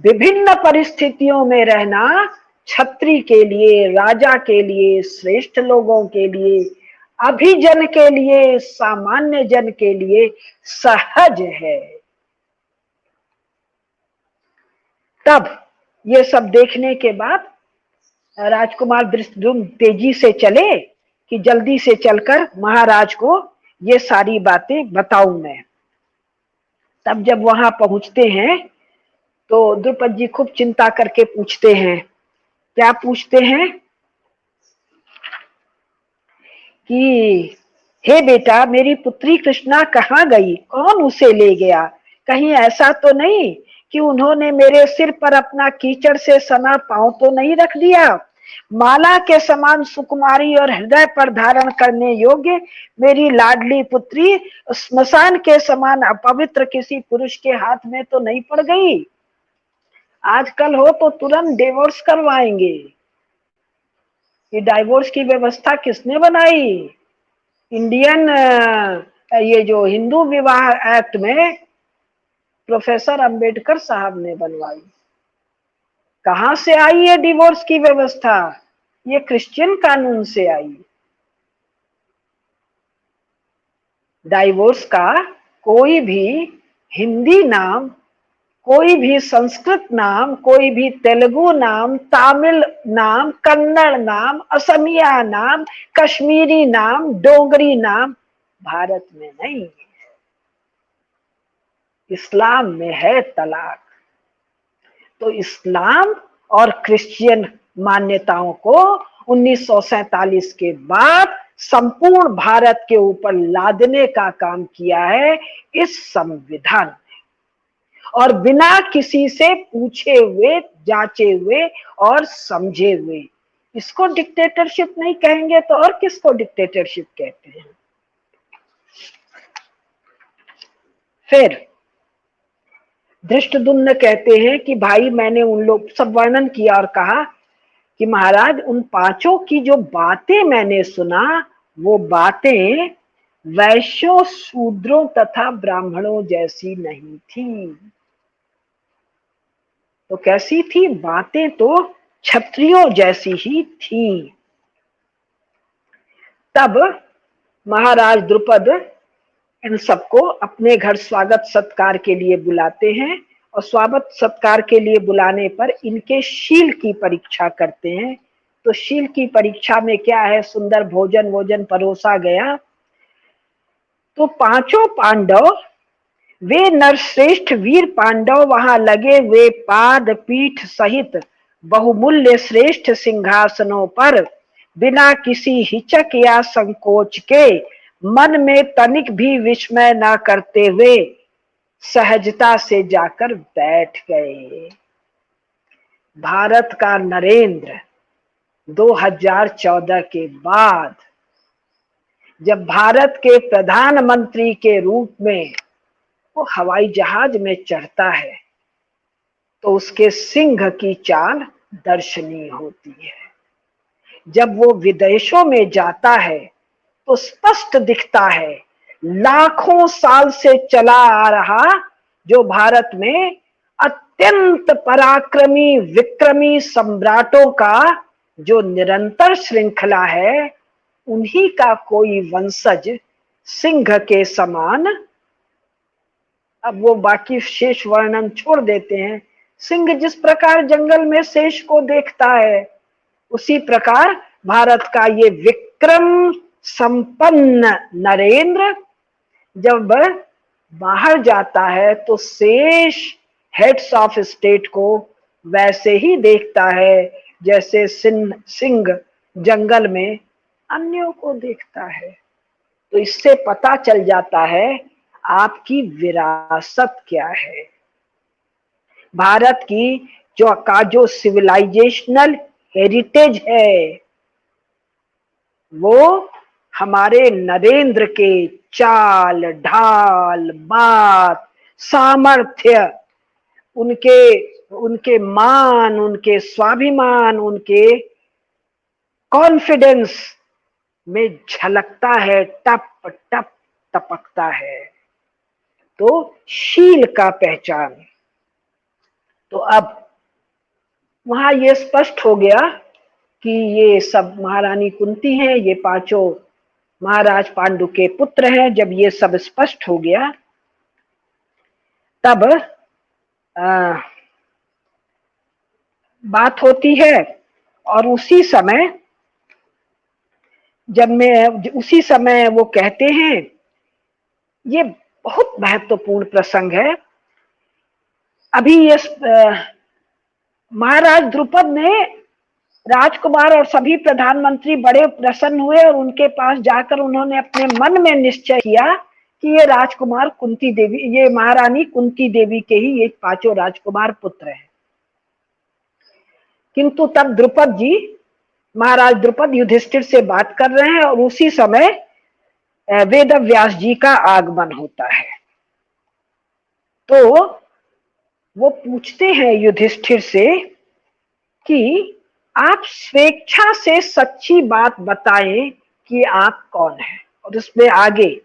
विभिन्न परिस्थितियों में रहना क्षत्रिय के लिए, राजा के लिए, श्रेष्ठ लोगों के लिए, अभिजन के लिए, सामान्य जन के लिए सहज है। तब ये सब देखने के बाद राजकुमार धृष्टद्युम्न तेजी से चले कि जल्दी से चलकर महाराज को ये सारी बातें बताऊं मैं। तब जब वहां पहुंचते हैं तो द्रुपद जी खूब चिंता करके पूछते हैं। क्या पूछते हैं? कि हे बेटा, मेरी पुत्री कृष्णा कहाँ गई? कौन उसे ले गया? कहीं ऐसा तो नहीं कि उन्होंने मेरे सिर पर अपना कीचड़ से सना पांव तो नहीं रख दिया? माला के समान सुकुमारी और हृदय पर धारण करने योग्य मेरी लाडली पुत्री स्मशान के समान अपवित्र किसी पुरुष के हाथ में तो नहीं पड़ गई? आजकल हो तो तुरंत डिवोर्स करवाएंगे। ये डाइवोर्स की व्यवस्था किसने बनाई? इंडियन ये जो हिंदू विवाह एक्ट में प्रोफेसर अंबेडकर साहब ने बनवाई। कहां से आई है डिवोर्स की व्यवस्था? ये क्रिश्चियन कानून से आई। डाइवोर्स का कोई भी हिंदी नाम, कोई भी संस्कृत नाम, कोई भी तेलुगु नाम, तमिल नाम, कन्नड़ नाम, असमिया नाम, कश्मीरी नाम, डोगरी नाम भारत में नहीं है। इस्लाम में है तलाक। तो इस्लाम और क्रिश्चियन मान्यताओं को 1947 के बाद संपूर्ण भारत के ऊपर लादने का काम किया है इस संविधान ने, और बिना किसी से पूछे हुए, जांचे हुए और समझे हुए। इसको डिक्टेटरशिप नहीं कहेंगे तो और किसको डिक्टेटरशिप कहते हैं। फिर धृष्टद्युम्न कहते हैं कि भाई मैंने उन लोग सब वर्णन किया और कहा कि महाराज उन पांचों की जो बातें मैंने सुना वो बातें वैश्यों शूद्रों तथा ब्राह्मणों जैसी नहीं थी। तो कैसी थी? बातें तो क्षत्रियों जैसी ही थी। तब महाराज द्रुपद इन सबको अपने घर स्वागत सत्कार के लिए बुलाते हैं और स्वागत सत्कार के लिए बुलाने पर इनके शील की परीक्षा करते हैं। तो शील की परीक्षा में क्या है? सुंदर भोजन परोसा गया तो पांचों पांडव वे नरश्रेष्ठ वीर पांडव वहां लगे वे पाद पीठ सहित बहुमूल्य श्रेष्ठ सिंहासनों पर बिना किसी हिचक या संकोच के मन में तनिक भी विस्मय न करते हुए सहजता से जाकर बैठ गए। भारत का नरेंद्र 2014 के बाद जब भारत के प्रधानमंत्री के रूप में वो हवाई जहाज में चढ़ता है तो उसके सिंह की चाल दर्शनीय होती है। जब वो विदेशों में जाता है तो स्पष्ट दिखता है लाखों साल से चला आ रहा जो भारत में अत्यंत पराक्रमी विक्रमी सम्राटों का जो निरंतर श्रृंखला है उन्हीं का कोई वंशज सिंह के समान। अब वो बाकी शेष वर्णन छोड़ देते हैं। सिंह जिस प्रकार जंगल में शेष को देखता है उसी प्रकार भारत का ये विक्रम संपन्न नरेंद्र जब बाहर जाता है तो शेष हेड्स ऑफ स्टेट को वैसे ही देखता है जैसे सिंह जंगल में अन्यों को देखता है। तो इससे पता चल जाता है आपकी विरासत क्या है। भारत की जो सिविलाइजेशनल हेरिटेज है वो हमारे नरेंद्र के चाल ढाल बात सामर्थ्य उनके मान उनके स्वाभिमान उनके कॉन्फिडेंस में झलकता है, टप टप टपकता है। तो शील का पहचान। तो अब वहां ये स्पष्ट हो गया कि ये सब महारानी कुंती हैं, ये पांचों महाराज पांडु के पुत्र हैं। जब ये सब स्पष्ट हो गया तब बात होती है और उसी समय वो कहते हैं, ये बहुत महत्वपूर्ण प्रसंग है। अभी ये महाराज द्रुपद ने राजकुमार और सभी प्रधानमंत्री बड़े प्रसन्न हुए और उनके पास जाकर उन्होंने अपने मन में निश्चय किया कि ये राजकुमार कुंती देवी, ये महारानी कुंती देवी के ही ये पांचों राजकुमार पुत्र हैं। किंतु तब द्रुपद जी, महाराज द्रुपद युधिष्ठिर से बात कर रहे हैं और उसी समय वेद व्यास जी का आगमन होता है। तो वो पूछते हैं युधिष्ठिर से कि आप स्वेच्छा से सच्ची बात बताएं कि आप कौन हैं। और उसमें आगे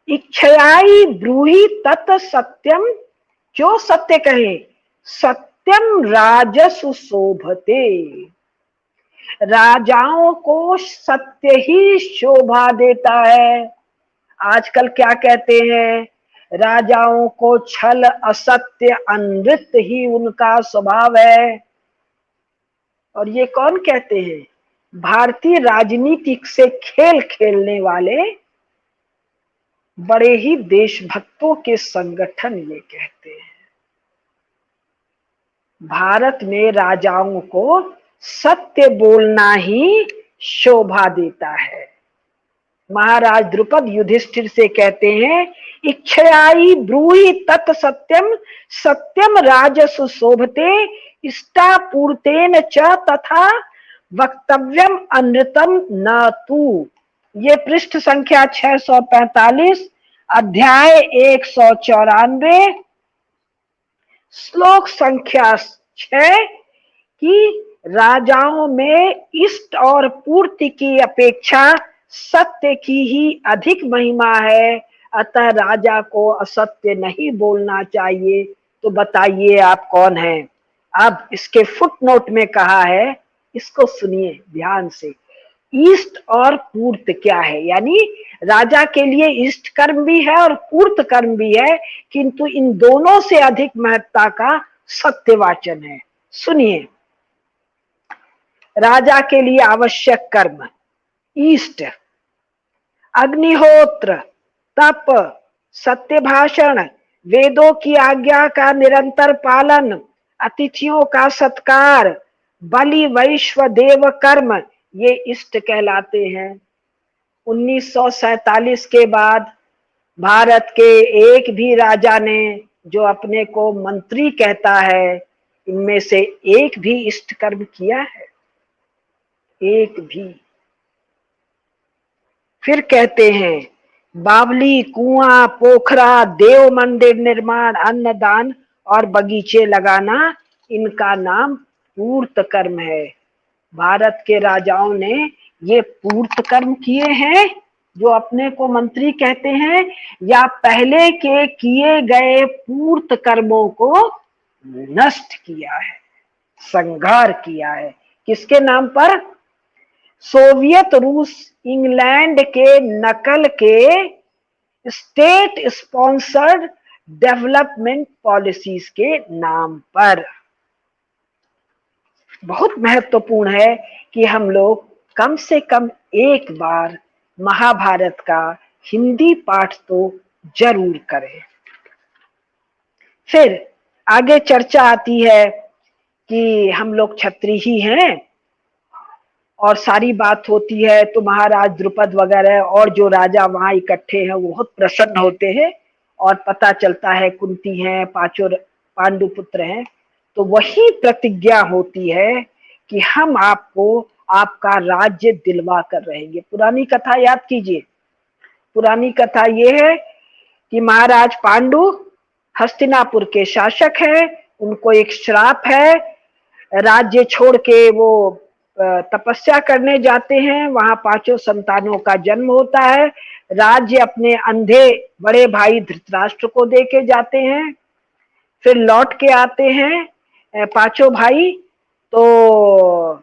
इच्छयाई ब्रूहि तत् सत्यम, जो सत्य कहे सत्यम राजसु शोभते। राजाओं को सत्य ही शोभा देता है। आजकल क्या कहते हैं, राजाओं को छल असत्य अनृत ही उनका स्वभाव है। और ये कौन कहते हैं? भारतीय राजनीति से खेल खेलने वाले बड़े ही देशभक्तों के संगठन ये कहते हैं। भारत में राजाओं को सत्य बोलना ही शोभा देता है। महाराज द्रुपद युधिष्ठिर से कहते हैं, इच्छयाई ब्रूहि तत् सत्यम, सत्यम राजसु शोभते, इष्टापूर्तेन च तथा वक्तव्यम अनृतम न तू। ये पृष्ठ संख्या 645, अध्याय 194, श्लोक संख्या 6 कि राजाओं में इष्ट और पूर्ति की अपेक्षा सत्य की ही अधिक महिमा है, अतः राजा को असत्य नहीं बोलना चाहिए। तो बताइए आप कौन हैं? अब इसके फुटनोट में कहा है, इसको सुनिए ध्यान से। इष्ट और पूर्त क्या है? यानी राजा के लिए इष्ट कर्म भी है और पूर्त कर्म भी है, किंतु इन दोनों से अधिक महत्ता का सत्यवाचन है। सुनिए, राजा के लिए आवश्यक कर्म इष्ट, अग्निहोत्र, तप, सत्य भाषण, वेदों की आज्ञा का निरंतर पालन, अतिथियों का सत्कार, बलि वैश्व देव कर्म, ये इष्ट कहलाते हैं। 1947 के बाद भारत के एक भी राजा ने जो अपने को मंत्री कहता है, इनमें से एक भी इष्ट कर्म किया है? एक भी। फिर कहते हैं बावली, कुआं, पोखरा, देव मंदिर निर्माण, अन्नदान और बगीचे लगाना, इनका नाम पूर्त कर्म है। भारत के राजाओं ने ये पूर्त कर्म किए हैं जो अपने को मंत्री कहते हैं, या पहले के किए गए पूर्त कर्मों को नष्ट किया है, संहार किया है? किसके नाम पर? सोवियत रूस, इंग्लैंड के नकल के स्टेट स्पॉन्सर्ड डेवलपमेंट पॉलिसीज के नाम पर। बहुत महत्वपूर्ण है कि हम लोग कम से कम एक बार महाभारत का हिंदी पाठ तो जरूर करें। फिर आगे चर्चा आती है कि हम लोग क्षत्रिय ही हैं और सारी बात होती है, तो महाराज द्रुपद वगैरह और जो राजा वहां इकट्ठे हैं वो बहुत प्रसन्न होते हैं और पता चलता है कुंती हैं, पांचों पांडु पुत्र हैं। तो वही प्रतिज्ञा होती है कि हम आपको आपका राज्य दिलवा कर रहेंगे। पुरानी कथा याद कीजिए। पुरानी कथा ये है कि महाराज पांडु हस्तिनापुर के शासक हैं, उनको एक श्राप है, राज्य छोड़ के वो तपस्या करने जाते हैं, वहां पांचों संतानों का जन्म होता है। राज्य अपने अंधे बड़े भाई धृतराष्ट्र को देके जाते हैं, फिर लौट के आते हैं पांचों भाई, तो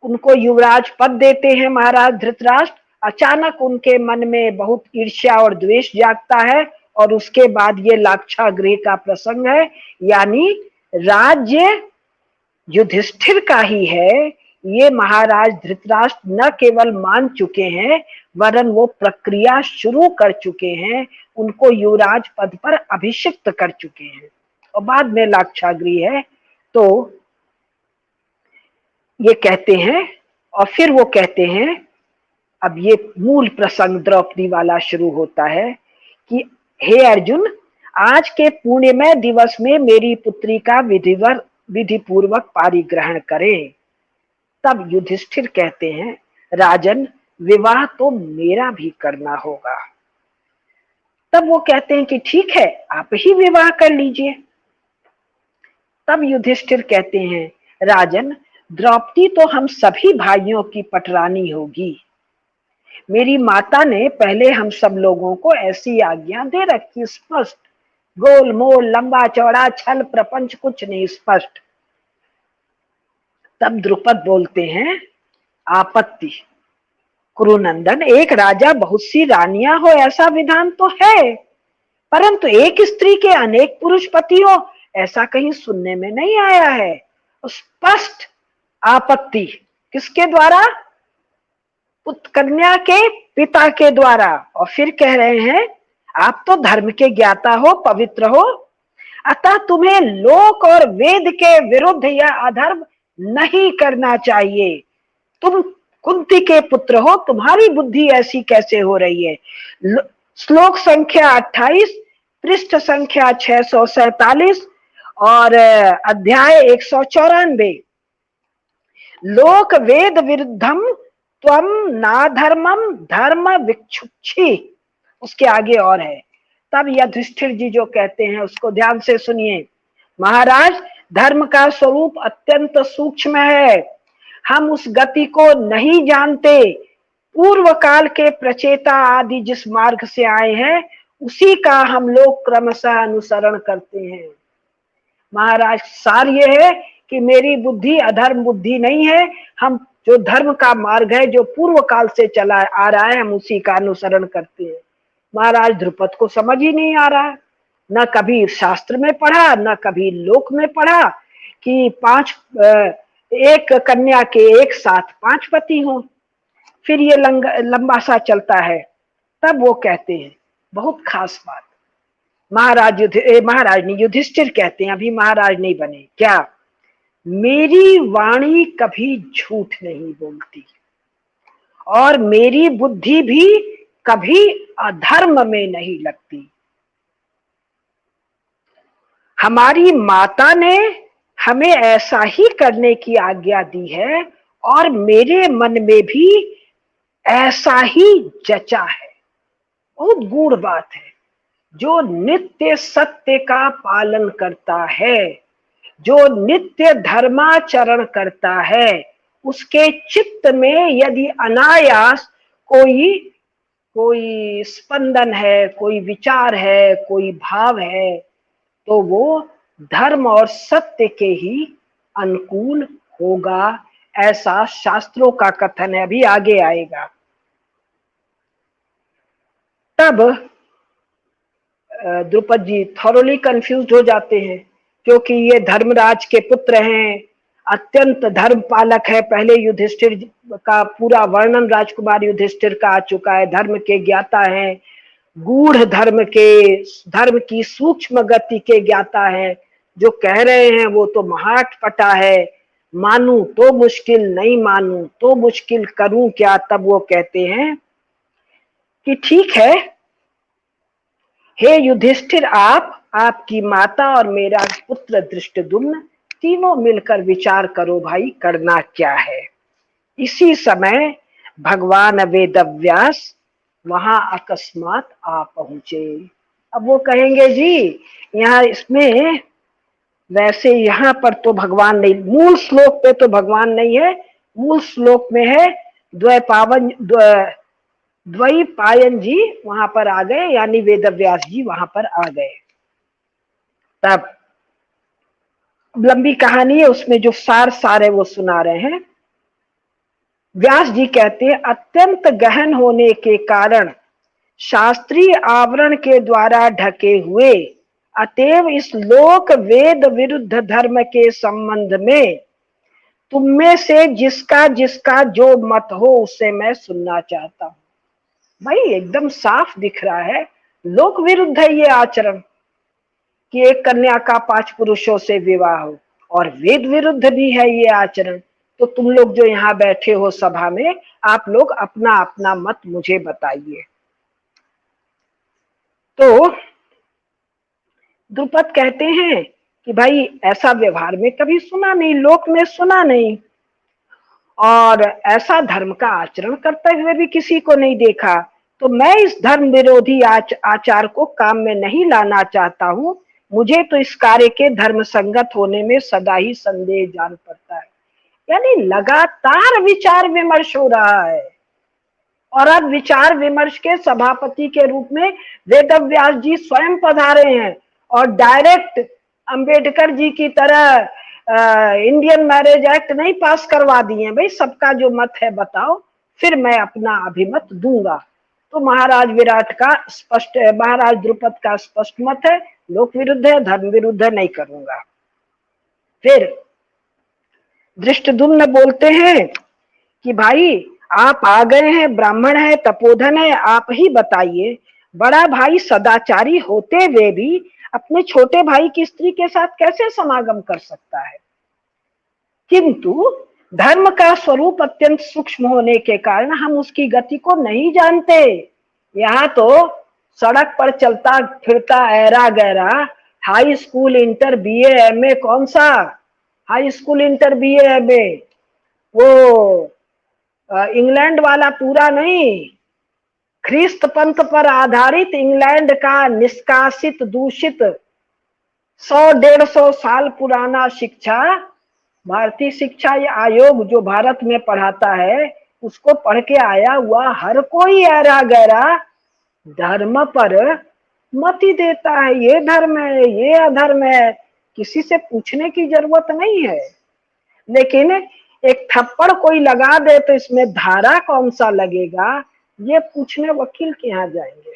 उनको युवराज पद देते हैं महाराज धृतराष्ट्र। अचानक उनके मन में बहुत ईर्ष्या और द्वेष जागता है और उसके बाद ये लाक्षागृह का प्रसंग है, यानी राज्य युधिष्ठिर का ही है। ये महाराज धृतराष्ट्र न केवल मान चुके हैं वरन वो प्रक्रिया शुरू कर चुके हैं, उनको युवराज पद पर अभिषिक्त कर चुके हैं और बाद में लाक्षागृह है। तो ये कहते हैं और फिर वो कहते हैं, अब ये मूल प्रसंग द्रौपदी वाला शुरू होता है कि हे अर्जुन, आज के पुण्यमय दिवस में मेरी पुत्री का विधि पूर्वक पारिग्रहण करें। तब युधिष्ठिर कहते हैं, राजन, विवाह तो मेरा भी करना होगा। तब वो कहते हैं कि ठीक है, आप ही विवाह कर लीजिए। तब युधिष्ठिर कहते हैं, राजन, द्रौपदी तो हम सभी भाइयों की पटरानी होगी। मेरी माता ने पहले हम सब लोगों को ऐसी आज्ञा दे रखी, स्पष्ट, गोल मोल लंबा चौड़ा छल प्रपंच कुछ नहीं, स्पष्ट। तब द्रुपद बोलते हैं, आपत्ति कुरुनंदन, एक राजा बहुत सी रानियां हो ऐसा विधान तो है, परंतु एक स्त्री के अनेक पुरुष पति हो ऐसा कहीं सुनने में नहीं आया है। स्पष्ट आपत्ति किसके द्वारा? कन्या के पिता के द्वारा। और फिर कह रहे हैं, आप तो धर्म के ज्ञाता हो, पवित्र हो, अतः तुम्हें लोक और वेद के विरुद्ध या अधर्म नहीं करना चाहिए। तुम कुंती के पुत्र हो, तुम्हारी बुद्धि ऐसी कैसे हो रही है? श्लोक संख्या 28, पृष्ठ संख्या 647 और अध्याय 194। लोक वेद विरुद्धम त्वम नाधर्मम धर्म विक्षुक्षी। उसके आगे और है। तब युधिष्ठिर जी जो कहते हैं उसको ध्यान से सुनिए। महाराज, धर्म का स्वरूप अत्यंत सूक्ष्म है, हम उस गति को नहीं जानते। पूर्व काल के प्रचेता आदि जिस मार्ग से आए हैं उसी का हम लोग क्रमशः अनुसरण करते हैं। महाराज, सार ये है कि मेरी बुद्धि अधर्म बुद्धि नहीं है, हम जो धर्म का मार्ग है जो पूर्व काल से चला आ रहा है हम उसी का अनुसरण करते हैं। महाराज, द्रुपद को समझ ही नहीं आ रहा है, न कभी शास्त्र में पढ़ा न कभी लोक में पढ़ा कि एक कन्या के एक साथ 5 पति हों। फिर ये लंबा सा चलता है। तब वो कहते हैं बहुत खास बात। महाराज ने युधिष्ठिर कहते हैं, अभी महाराज नहीं बने, क्या? मेरी वाणी कभी झूठ नहीं बोलती और मेरी बुद्धि भी कभी अधर्म में नहीं लगती। हमारी माता ने हमें ऐसा ही करने की आज्ञा दी है और मेरे मन में भी ऐसा ही जचा है। बहुत गूढ़ बात है। जो नित्य सत्य का पालन करता है, जो नित्य धर्माचरण करता है, उसके चित्त में यदि अनायास कोई स्पंदन है, कोई विचार है, कोई भाव है, तो वो धर्म और सत्य के ही अनुकूल होगा, ऐसा शास्त्रों का कथन है। अभी आगे आएगा। तब द्रुपद जी थॉरोली कंफ्यूज हो जाते हैं, क्योंकि ये धर्मराज के पुत्र हैं, अत्यंत धर्म पालक है। पहले युधिष्ठिर का पूरा वर्णन राजकुमार युधिष्ठिर का आ चुका है। धर्म के ज्ञाता हैं, गूढ़ धर्म की सूक्ष्म गति के ज्ञाता है। जो कह रहे हैं वो तो महाटपटा है, मानूं तो मुश्किल, नहीं मानूं तो मुश्किल, करूं क्या? तब वो कहते हैं कि ठीक है, हे युधिष्ठिर, आपकी माता और मेरा पुत्र धृष्टद्युम्न तीनों मिलकर विचार करो भाई, करना क्या है। इसी समय भगवान वेदव्यास वहां अकस्मात आ पहुंचे। अब वो कहेंगे जी यहाँ इसमें वैसे यहाँ पर तो भगवान नहीं, मूल श्लोक पे तो भगवान नहीं है, मूल श्लोक में है द्वैपायन जी वहां पर आ गए, यानी वेदव्यास जी वहां पर आ गए। तब लंबी कहानी है, उसमें जो सार है वो सुना रहे हैं। व्यास जी कहते हैं, अत्यंत गहन होने के कारण शास्त्रीय आवरण के द्वारा ढके हुए, अतएव इस लोक वेद विरुद्ध धर्म के संबंध में तुम में से जिसका जिसका जो मत हो उसे मैं सुनना चाहता हूं। भाई एकदम साफ दिख रहा है, लोक विरुद्ध है ये आचरण कि एक कन्या का 5 पुरुषों से विवाह हो, और वेद विरुद्ध भी है ये आचरण। तो तुम लोग जो यहाँ बैठे हो सभा में, आप लोग अपना अपना मत मुझे बताइए। तो द्रुपद कहते हैं कि भाई ऐसा व्यवहार में कभी सुना नहीं, लोक में सुना नहीं, और ऐसा धर्म का आचरण करते हुए भी किसी को नहीं देखा। तो मैं इस धर्म विरोधी आचार को काम में नहीं लाना चाहता हूं। मुझे तो इस कार्य के धर्म संगत होने में सदा ही संदेह जान पड़ता है। यानी लगातार विचार विमर्श हो रहा है, और अब विचार विमर्श के सभापति के रूप में वेदव्यास जी स्वयं पधारे हैं और डायरेक्ट अंबेडकर जी की तरह इंडियन मैरिज एक्ट नहीं पास करवा दिए। भाई सबका जो मत है बताओ, फिर मैं अपना अभिमत दूंगा। तो महाराज द्रुपद का स्पष्ट मत है, लोक विरुद्ध है, धर्म विरुद्ध है, नहीं करूंगा। फिर धृष्टद्युम्न बोलते हैं कि भाई आप आ गए हैं, ब्राह्मण है, तपोधन है, आप ही बताइए, बड़ा भाई सदाचारी होते हुए भी अपने छोटे भाई की स्त्री के साथ कैसे समागम कर सकता है? किंतु धर्म का स्वरूप अत्यंत सूक्ष्म होने के कारण हम उसकी गति को नहीं जानते। यहाँ तो सड़क पर चलता फिरता ऐरा गैरा high school inter BA MA, कौन सा high school inter BA MA, वो इंग्लैंड वाला पूरा नहीं, ख्रिस्त पंथ पर आधारित इंग्लैंड का निष्कासित दूषित 100-150 साल पुराना शिक्षा, भारतीय शिक्षा आयोग जो भारत में पढ़ाता है, उसको पढ़ के आया हुआ हर कोई ऐरा गैरा धर्म पर मत ही देता है। ये धर्म है, ये अधर्म है, किसी से पूछने की जरूरत नहीं है। लेकिन एक थप्पड़ कोई लगा दे तो इसमें धारा कौन सा लगेगा, ये पूछने वकील के यहाँ जाएंगे।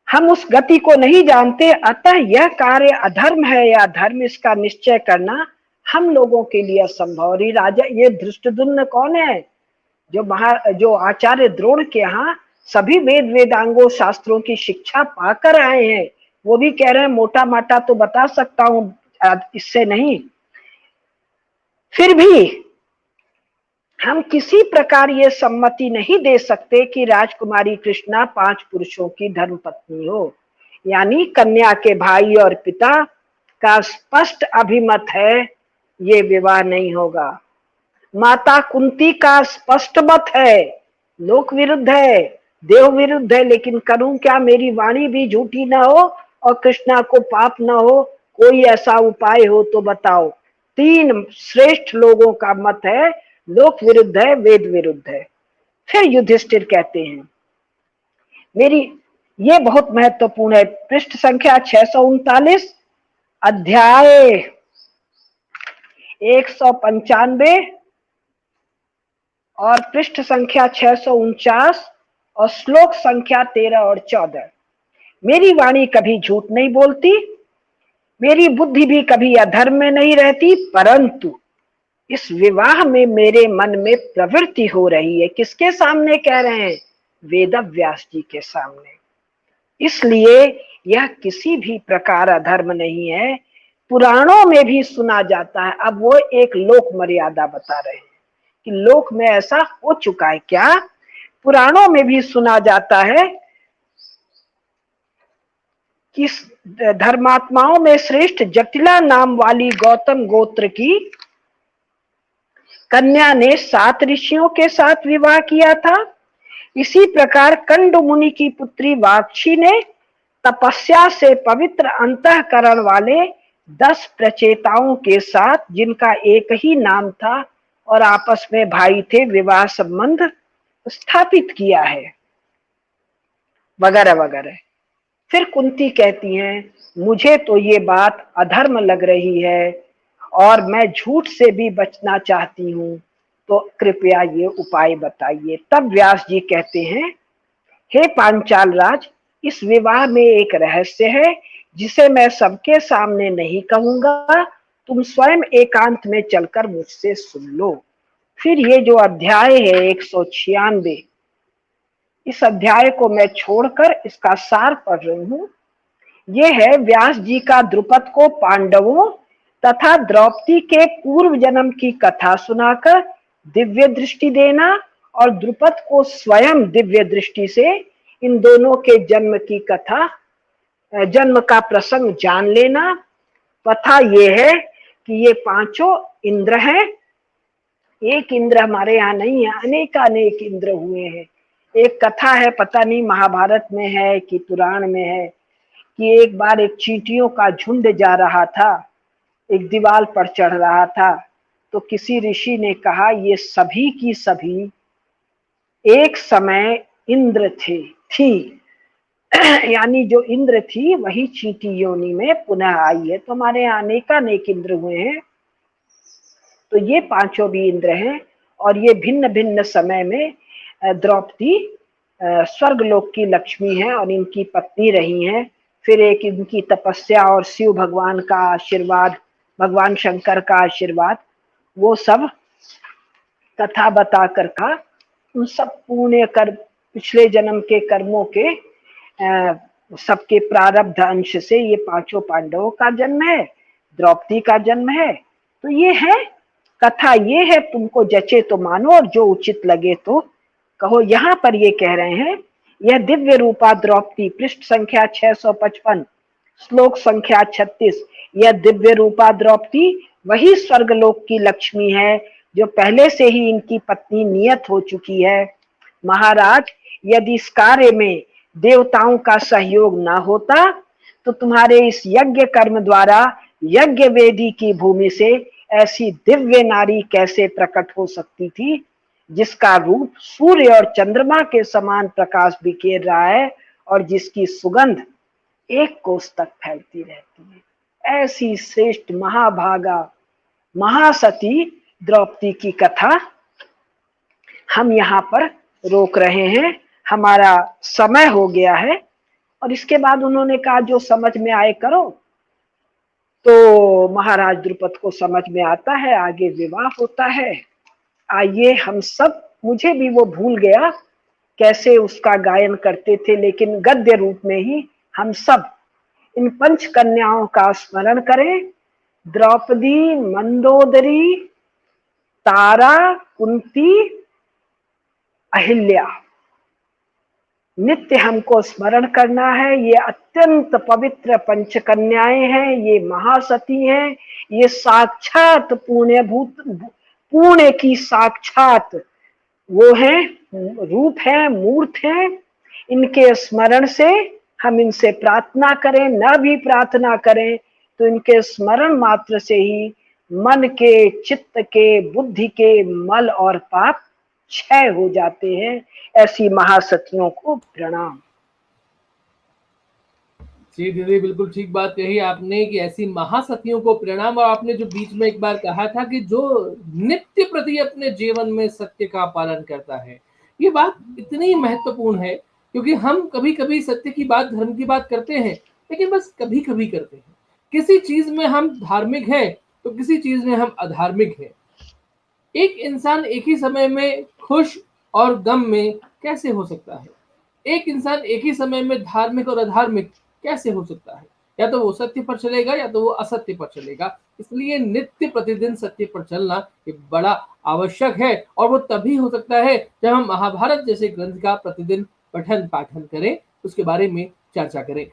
हम उस गति को नहीं जानते, अतः यह कार्य अधर्म है या धर्म, इसका निश्चय करना हम लोगों के लिए असंभव। और राजा ये धृष्टद्युम्न कौन है? जो आचार्य द्रोण के यहाँ सभी वेदांगों शास्त्रों की शिक्षा पाकर आए हैं, वो भी कह रहे हैं मोटा माटा तो बता सकता हूं, इससे नहीं। फिर भी हम किसी प्रकार ये सम्मति नहीं दे सकते कि राजकुमारी कृष्णा 5 पुरुषों की धर्मपत्नी हो। यानी कन्या के भाई और पिता का स्पष्ट अभिमत है ये विवाह नहीं होगा। माता कुंती का स्पष्ट मत है, लोक विरुद्ध है, देव विरुद्ध है, लेकिन करूं क्या, मेरी वाणी भी झूठी ना हो और कृष्णा को पाप ना हो, कोई ऐसा उपाय हो तो बताओ। 3 श्रेष्ठ लोगों का मत है, लोक विरुद्ध है, वेद विरुद्ध है। फिर युधिष्ठिर कहते हैं, मेरी ये बहुत महत्वपूर्ण है, पृष्ठ संख्या 639, अध्याय 195 और पृष्ठ संख्या 649 और श्लोक संख्या 13 और 14। मेरी वाणी कभी झूठ नहीं बोलती, मेरी बुद्धि भी कभी अधर्म में नहीं रहती, परंतु इस विवाह में मेरे मन में प्रवृत्ति हो रही है। किसके सामने कह रहे हैं? वेदव्यास जी के सामने। इसलिए यह किसी भी प्रकार अधर्म नहीं है, पुराणों में भी सुना जाता है। अब वो एक लोक मर्यादा बता रहे हैं कि लोक में ऐसा हो चुका है क्या? पुराणों में भी सुना जाता है कि धर्मात्माओं में श्रेष्ठ जटिला नाम वाली गौतम गोत्र की कन्या ने 7 ऋषियों के साथ विवाह किया था। इसी प्रकार कंड मुनि की पुत्री वाक्षी ने तपस्या से पवित्र अंतःकरण वाले 10 प्रचेताओं के साथ, जिनका एक ही नाम था और आपस में भाई थे, विवाह संबंध स्थापित किया है, वगैरह वगैरह। फिर कुंती कहती हैं, मुझे तो ये बात अधर्म लग रही है और मैं झूठ से भी बचना चाहती हूँ, तो कृपया ये उपाय बताइए। तब व्यास जी कहते हैं, हे पांचाल राज, इस विवाह में एक रहस्य है जिसे मैं सबके सामने नहीं कहूंगा, तुम स्वयं एकांत में चलकर मुझसे सुन लो। फिर ये जो अध्याय है 196, इस अध्याय को मैं छोड़कर इसका सार पढ़ रही हूँ। ये है व्यास जी का द्रुपद को पांडवों तथा द्रौपदी के पूर्व जन्म की कथा सुनाकर दिव्य दृष्टि देना और द्रुपद को स्वयं दिव्य दृष्टि से इन दोनों के जन्म की कथा, जन्म का प्रसंग जान लेना। कथा ये है कि ये 5 इंद्र हैं। एक इंद्र हमारे यहाँ नहीं है, अनेक इंद्र हुए हैं। एक कथा है, पता नहीं महाभारत में है कि पुराण में है, कि एक बार एक चींटियों का झुंड जा रहा था, एक दीवार पर चढ़ रहा था, तो किसी ऋषि ने कहा ये सभी की सभी एक समय इंद्र थी यानी जो इंद्र थी वही चींटी योनि में पुनः आई है। तो हमारे यहाँ अनेक इंद्र हुए हैं, तो ये 5 भी इंद्र हैं और ये भिन्न भिन्न समय में द्रौपदी स्वर्गलोक की लक्ष्मी है और इनकी पत्नी रही हैं। फिर एक इनकी तपस्या और शिव भगवान का आशीर्वाद, भगवान शंकर का आशीर्वाद, वो सब कथा बता कर का उन सब पुण्य कर पिछले जन्म के कर्मों के सबके प्रारब्ध अंश से ये 5 पांडवों का जन्म है, द्रौपदी का जन्म है। तो ये है कथा, ये है, तुमको जचे तो मानो और जो उचित लगे तो कहो। यहाँ पर ये कह रहे हैं, यह दिव्य रूपा द्रौपदी, पृष्ठ संख्या 655, श्लोक संख्या 36। यह दिव्य रूपा द्रौपदी वही स्वर्गलोक की लक्ष्मी है जो पहले से ही इनकी पत्नी नियत हो चुकी है। महाराज, यदि इस कार्य में देवताओं का सहयोग न होता तो तुम्हारे इस यज्ञ कर्म द्वारा यज्ञ वेदी की भूमि से ऐसी दिव्य नारी कैसे प्रकट हो सकती थी जिसका रूप सूर्य और चंद्रमा के समान प्रकाश बिखेर रहा है और जिसकी सुगंध एक कोस तक फैलती रहती है। ऐसी श्रेष्ठ महाभागा महासती द्रौपदी की कथा हम यहाँ पर रोक रहे हैं। हमारा समय हो गया है। और इसके बाद उन्होंने कहा जो समझ में आए करो। तो महाराज द्रुपद को समझ में आता है, आगे विवाह होता है। आइए हम सब, मुझे भी वो भूल गया कैसे उसका गायन करते थे, लेकिन गद्य रूप में ही हम सब इन पंच कन्याओं का स्मरण करें। द्रौपदी, मंदोदरी, तारा, कुंती, अहिल्या, नित्य हमको स्मरण करना है। ये अत्यंत पवित्र पंचकन्याएं हैं, ये महासती हैं, ये साक्षात पुण्य की साक्षात वो हैं, रूप है, मूर्त है। इनके स्मरण से हम इनसे प्रार्थना करें, न भी प्रार्थना करें तो इनके स्मरण मात्र से ही मन के, चित्त के, बुद्धि के मल और पाप क्षय हो जाते हैं। ऐसी महासतियों को प्रणाम। जी दीदी, बिल्कुल ठीक बात कही आपने कि ऐसी महासतियों को प्रणाम। और आपने जो बीच में एक बार कहा था कि जो नित्य प्रति अपने जीवन में सत्य का पालन करता है, ये बात इतनी महत्वपूर्ण है क्योंकि हम कभी कभी सत्य की बात, धर्म की बात करते हैं, लेकिन बस कभी कभी करते हैं। किसी चीज में हम धार्मिक हैं तो किसी चीज में हम अधार्मिक हैं। एक इंसान एक ही समय में खुश और गम में कैसे हो सकता है? एक इंसान एक ही समय में धार्मिक और अधार्मिक कैसे हो सकता है? या तो वो सत्य पर चलेगा या तो वो असत्य पर चलेगा। इसलिए नित्य प्रतिदिन सत्य पर चलना ये बड़ा आवश्यक है। और वो तभी हो सकता है जब हम महाभारत जैसे ग्रंथ का प्रतिदिन पठन पाठन करें, उसके बारे में चर्चा करें।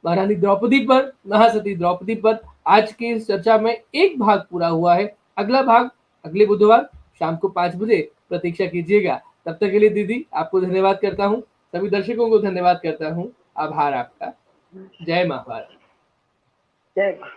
महारानी द्रौपदी पर, महासती द्रौपदी पर आज की इस चर्चा में एक भाग पूरा हुआ है। अगला भाग अगले बुधवार शाम को 5 बजे प्रतीक्षा कीजिएगा। तब तक के लिए दीदी आपको धन्यवाद करता हूँ, सभी दर्शकों को धन्यवाद करता हूँ। आभार आपका। जय महाभारत। जय मां।